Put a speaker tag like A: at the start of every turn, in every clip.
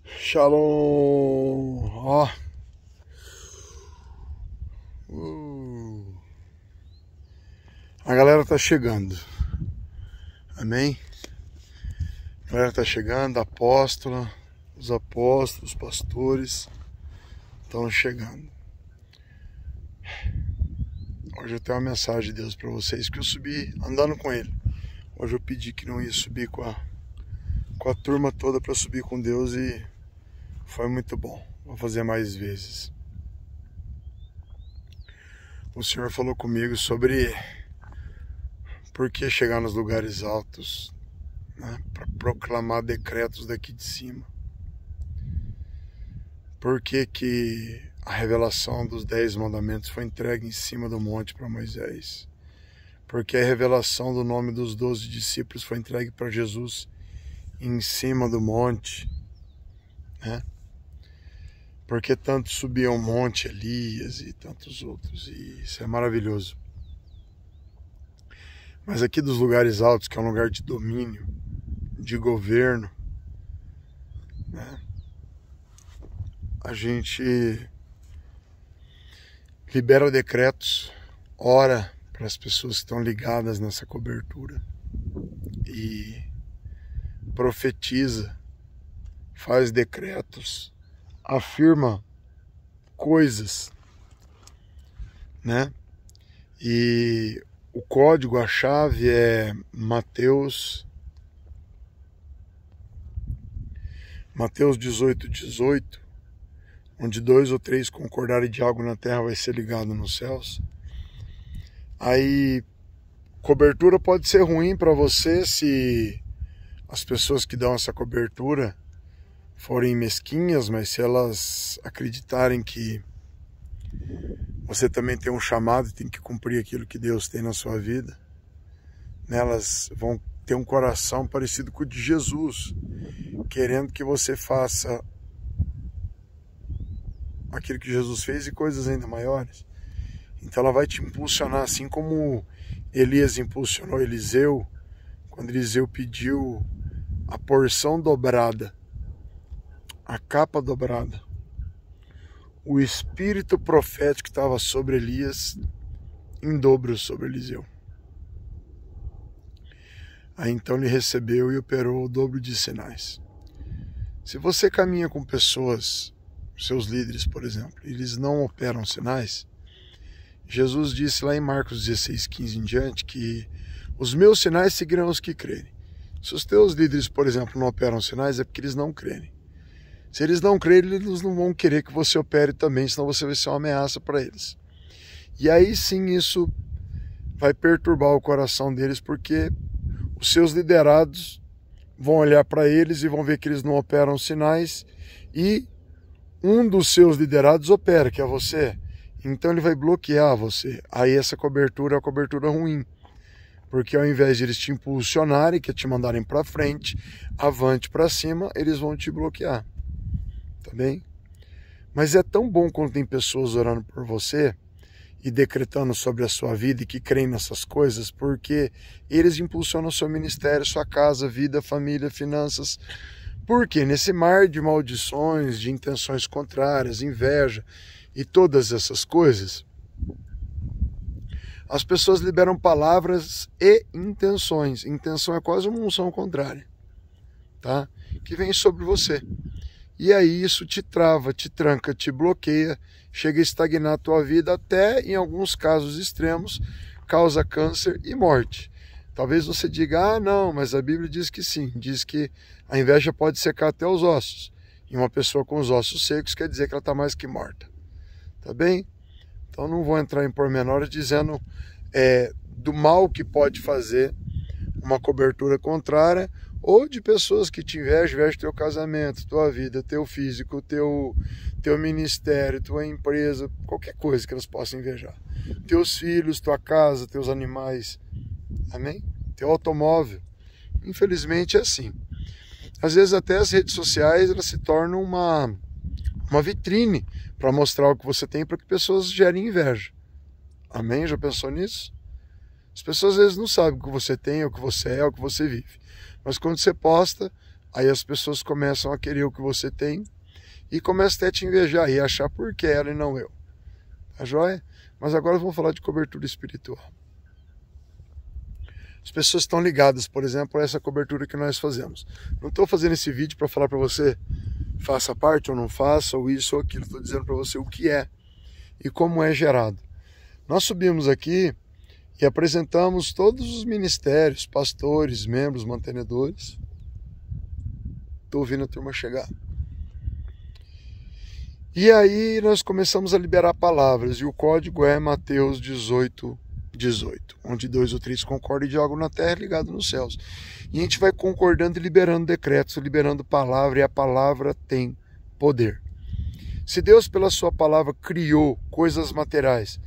A: Shalom! Ó. A galera tá chegando. Amém? A galera tá chegando, a apóstola, os apóstolos, os pastores estão chegando. Hoje eu tenho uma mensagem de Deus para vocês que eu subi andando com ele. Hoje eu pedi que não ia subir com a turma toda para subir com Deus e foi muito bom. Vou fazer mais vezes. O Senhor falou comigo sobre por que chegar nos lugares altos, né, para proclamar decretos daqui de cima. Por que a revelação dos 10 mandamentos foi entregue em cima do monte para Moisés? Porque a revelação do nome dos 12 discípulos foi entregue para Jesus em cima do monte, né? Porque tanto subiam o monte Elias e tantos outros, e isso é maravilhoso. Mas aqui dos lugares altos, que é um lugar de domínio, de governo, né? A gente libera decretos, ora para as pessoas que estão ligadas nessa cobertura e profetiza, faz decretos, afirma coisas, né? E o código, a chave é Mateus 18:18, onde 2 ou 3 concordarem de algo na terra vai ser ligado nos céus. Aí, cobertura pode ser ruim para você se as pessoas que dão essa cobertura forem mesquinhas, mas se elas acreditarem que você também tem um chamado e tem que cumprir aquilo que Deus tem na sua vida, né, elas vão ter um coração parecido com o de Jesus, querendo que você faça aquilo que Jesus fez e coisas ainda maiores. Então ela vai te impulsionar, assim como Elias impulsionou Eliseu, quando Eliseu pediu a porção dobrada, a capa dobrada. O espírito profético que estava sobre Elias, em dobro sobre Eliseu. Aí então ele recebeu e operou o dobro de sinais. Se você caminha com pessoas, seus líderes, por exemplo, eles não operam sinais, Jesus disse lá em Marcos 16:15 em diante que os meus sinais seguirão os que crerem. Se os teus líderes, por exemplo, não operam sinais, é porque eles não crerem. Se eles não crerem, eles não vão querer que você opere também, senão você vai ser uma ameaça para eles. E aí sim isso vai perturbar o coração deles, porque os seus liderados vão olhar para eles e vão ver que eles não operam sinais, e um dos seus liderados opera, que é você. Então ele vai bloquear você. Aí essa cobertura é uma cobertura ruim. Porque ao invés de eles te impulsionarem, que é te mandarem para frente, avante para cima, eles vão te bloquear. Tá bem? Mas é tão bom quando tem pessoas orando por você e decretando sobre a sua vida e que creem nessas coisas, porque eles impulsionam o seu ministério, sua casa, vida, família, finanças. Porque nesse mar de maldições, de intenções contrárias, inveja e todas essas coisas, as pessoas liberam palavras e intenções. Intenção é quase uma unção contrária, tá? Que vem sobre você. E aí isso te trava, te tranca, te bloqueia, chega a estagnar a tua vida, até em alguns casos extremos, causa câncer e morte. Talvez você diga, ah não, mas a Bíblia diz que sim, diz que a inveja pode secar até os ossos. E uma pessoa com os ossos secos quer dizer que ela está mais que morta. Tá bem? Então não vou entrar em pormenores dizendo do mal que pode fazer uma cobertura contrária, ou de pessoas que te invejam teu casamento, tua vida, teu físico, teu ministério, tua empresa, qualquer coisa que elas possam invejar. Teus filhos, tua casa, teus animais, amém? Teu automóvel. Infelizmente é assim. Às vezes até as redes sociais elas se tornam uma vitrine para mostrar o que você tem, para que pessoas gerem inveja. Amém? Já pensou nisso? As pessoas às vezes não sabem o que você tem, o que você é, o que você vive. Mas quando você posta, Aí as pessoas começam a querer o que você tem e começam até a te invejar e achar por que ela e não eu. Tá joia? Mas agora vamos falar de cobertura espiritual. As pessoas estão ligadas, por exemplo, a essa cobertura que nós fazemos. Não estou fazendo esse vídeo para falar para você faça parte ou não faça, ou isso ou aquilo. Estou dizendo para você o que é e como é gerado. Nós subimos aqui e apresentamos todos os ministérios, pastores, membros, mantenedores. Estou ouvindo a turma chegar. E aí nós começamos a liberar palavras, e o código é Mateus 18, onde 2 ou 3 concordam de algo na terra ligado nos céus. E a gente vai concordando e liberando decretos, liberando palavra, e a palavra tem poder. Se Deus, pela sua palavra, criou coisas materiais,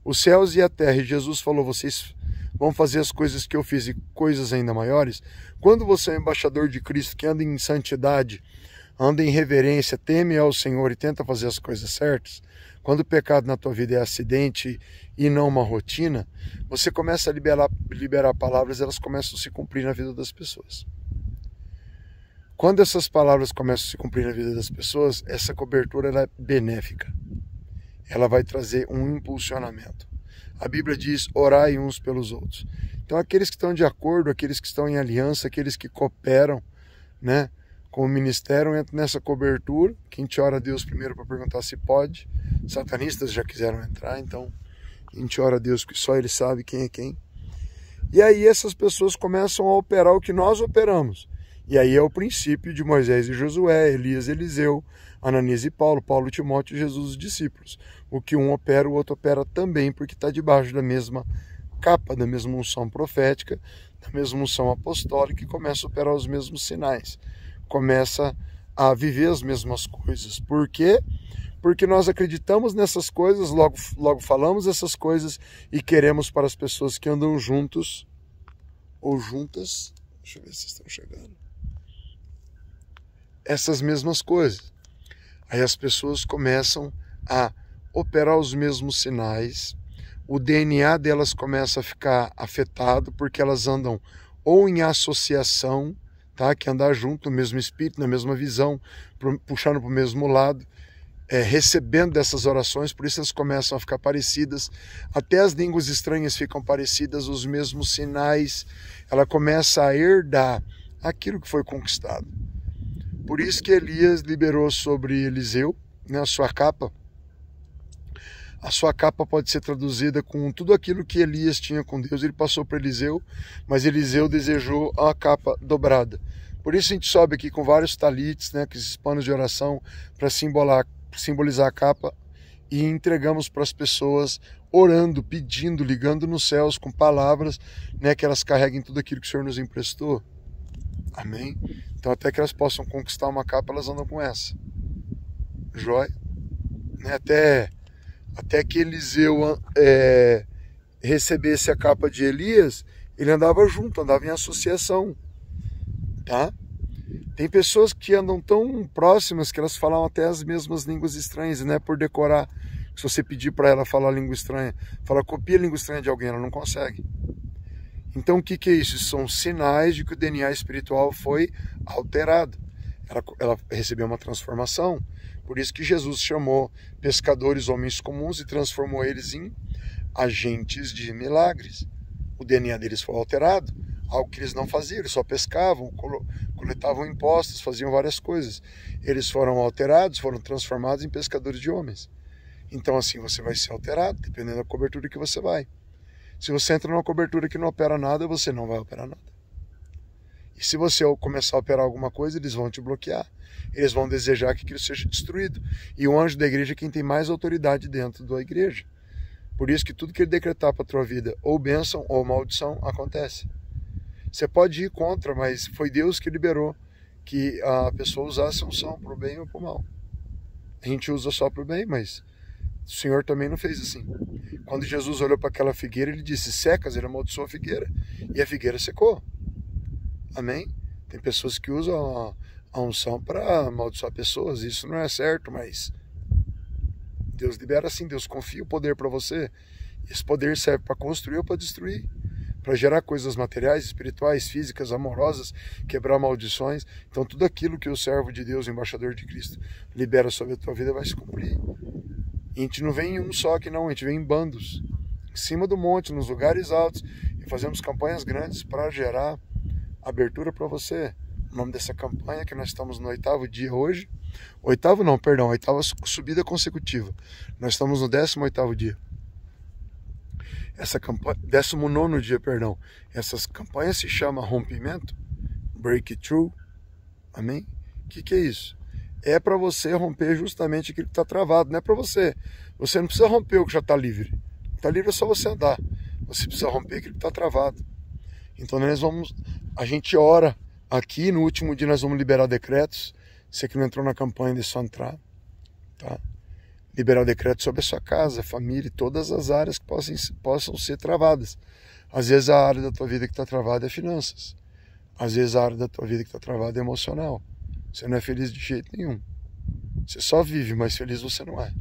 A: os céus e a terra, e Jesus falou, vocês vão fazer as coisas que eu fiz e coisas ainda maiores, quando você é embaixador de Cristo, que anda em santidade, anda em reverência, teme ao Senhor e tenta fazer as coisas certas, quando o pecado na tua vida é acidente e não uma rotina, você começa a liberar palavras, elas começam a se cumprir na vida das pessoas. Quando essas palavras começam a se cumprir na vida das pessoas, essa cobertura ela é benéfica. Ela vai trazer um impulsionamento. A Bíblia diz, orai uns pelos outros. Então aqueles que estão de acordo, aqueles que estão em aliança, aqueles que cooperam, né, com o ministério, entram nessa cobertura. Quem te ora a Deus primeiro para perguntar se pode. Satanistas já quiseram entrar, então a gente ora a Deus porque só Ele sabe quem é quem. E aí essas pessoas começam a operar o que nós operamos. E aí é o princípio de Moisés e Josué, Elias e Eliseu, Ananias e Paulo, Paulo e Timóteo e Jesus os discípulos. O que um opera, o outro opera também, porque está debaixo da mesma capa, da mesma unção profética, da mesma unção apostólica, e começa a operar os mesmos sinais. Começa a viver as mesmas coisas. Por quê? Porque nós acreditamos nessas coisas, logo falamos essas coisas e queremos para as pessoas que andam juntos ou juntas. Deixa eu ver se estão chegando. Essas mesmas coisas. Aí as pessoas começam a operar os mesmos sinais, o DNA delas começa a ficar afetado porque elas andam ou em associação, tá? Que andar junto no mesmo espírito, na mesma visão, puxando para o mesmo lado, recebendo dessas orações, por isso elas começam a ficar parecidas, até as línguas estranhas ficam parecidas, os mesmos sinais, ela começa a herdar aquilo que foi conquistado. Por isso que Elias liberou sobre Eliseu, né, a sua capa. A sua capa pode ser traduzida com tudo aquilo que Elias tinha com Deus, ele passou para Eliseu, mas Eliseu desejou a capa dobrada. Por isso a gente sobe aqui com vários talites, né, com esses panos de oração, para simbolizar a capa, e entregamos para as pessoas orando, pedindo, ligando nos céus com palavras, né, que elas carreguem tudo aquilo que o Senhor nos emprestou. Amém? Então até que elas possam conquistar uma capa, elas andam com essa. Joia? Né? Até que Eliseu recebesse a capa de Elias, ele andava junto, andava em associação. Tá? Tem pessoas que andam tão próximas que elas falam até as mesmas línguas estranhas, e não é por decorar. Se você pedir para ela falar língua estranha, fala copia a língua estranha de alguém, ela não consegue. Então o que é isso? São sinais de que o DNA espiritual foi alterado. Ela recebeu uma transformação. Por isso que Jesus chamou pescadores, homens comuns, e transformou eles em agentes de milagres. O DNA deles foi alterado, algo que eles não faziam, eles só pescavam, coletavam impostos, faziam várias coisas. Eles foram alterados, foram transformados em pescadores de homens. Então assim você vai ser alterado, dependendo da cobertura que você vai. Se você entra numa cobertura que não opera nada, você não vai operar nada. E se você começar a operar alguma coisa, eles vão te bloquear. Eles vão desejar que aquilo seja destruído. E o anjo da igreja é quem tem mais autoridade dentro da igreja. Por isso que tudo que ele decretar para a tua vida, ou bênção ou maldição, acontece. Você pode ir contra, mas foi Deus que liberou que a pessoa usasse a unção para o bem ou para o mal. A gente usa só para o bem, mas o Senhor também não fez assim. Quando Jesus olhou para aquela figueira, ele disse, secas, ele amaldiçoou a figueira. E a figueira secou. Amém? Tem pessoas que usam a unção para amaldiçoar pessoas. Isso não é certo, mas Deus libera assim. Deus confia o poder para você. Esse poder serve para construir ou para destruir. para gerar coisas materiais, espirituais, físicas, amorosas, quebrar maldições. Então tudo aquilo que o servo de Deus, o embaixador de Cristo, libera sobre a tua vida vai se cumprir. E a gente não vem em um só aqui não, a gente vem em bandos, em cima do monte, nos lugares altos, e fazemos campanhas grandes para gerar abertura para você. O nome dessa campanha, que nós estamos no 8º dia hoje, 8ª subida consecutiva. Nós estamos no 18º dia. Essa campanha, 19º dia, perdão. Essas campanhas se chama rompimento, breakthrough. Amém? O que é isso? É para você romper justamente aquilo que está travado. Não é para você. Você não precisa romper o que já está livre. Está livre é só você andar. Você precisa romper aquilo que está travado. Então a gente ora aqui, no último dia nós vamos liberar decretos. Você que não entrou na campanha, de só entrar, tá? Liberar o decreto sobre a sua casa, família e todas as áreas que possam ser travadas. Às vezes a área da tua vida que está travada é finanças. Às vezes a área da tua vida que está travada é emocional. Você não é feliz de jeito nenhum. Você só vive, mas feliz você não é.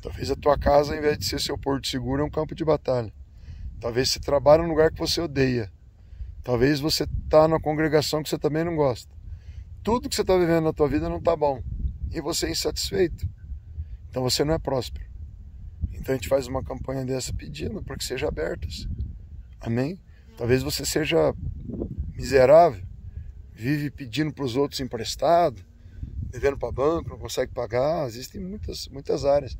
A: Talvez a tua casa, ao invés de ser seu porto seguro, é um campo de batalha. Talvez você trabalhe num lugar que você odeia. Talvez você está numa congregação que você também não gosta. Tudo que você está vivendo na tua vida não está bom. E você é insatisfeito. Então você não é próspero. Então a gente faz uma campanha dessa pedindo para que seja abertas. Amém? Talvez você seja miserável, vive pedindo para os outros emprestado, devendo para banco, não consegue pagar. Existem muitas áreas.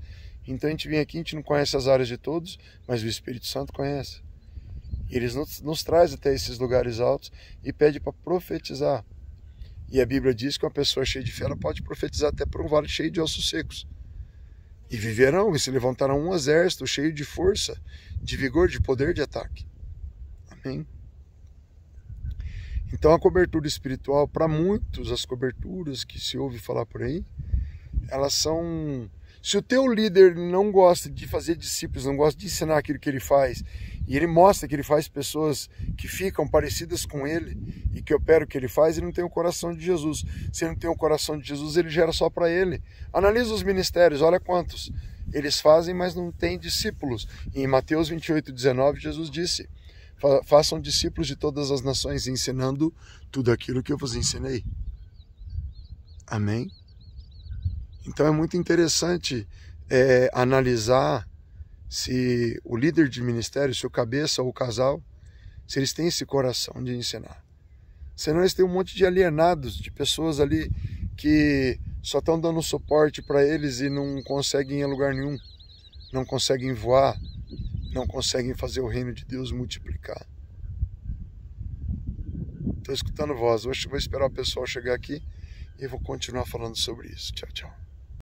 A: Então a gente vem aqui, a gente não conhece as áreas de todos, mas o Espírito Santo conhece. E ele nos traz até esses lugares altos e pede para profetizar. E a Bíblia diz que uma pessoa cheia de fé ela pode profetizar até por um vale cheio de ossos secos. E viverão e se levantarão um exército cheio de força, de vigor, de poder de ataque. Amém? Então a cobertura espiritual, para muitos, as coberturas que se ouve falar por aí, elas são... Se o teu líder não gosta de fazer discípulos, não gosta de ensinar aquilo que ele faz, e ele mostra que ele faz pessoas que ficam parecidas com ele e que operam o que ele faz, ele não tem o coração de Jesus. Se ele não tem o coração de Jesus, ele gera só para ele. Analisa os ministérios, olha quantos eles fazem, mas não tem discípulos. E em Mateus 28:19, Jesus disse: façam discípulos de todas as nações, ensinando tudo aquilo que eu vos ensinei. Amém? Então é muito interessante analisar se o líder de ministério, se o cabeça ou o casal, se eles têm esse coração de ensinar. Senão eles têm um monte de alienados, de pessoas ali que só estão dando suporte para eles e não conseguem ir a lugar nenhum, não conseguem voar, não conseguem fazer o reino de Deus multiplicar. Estou escutando voz, hoje vou esperar o pessoal chegar aqui e vou continuar falando sobre isso. Tchau, tchau.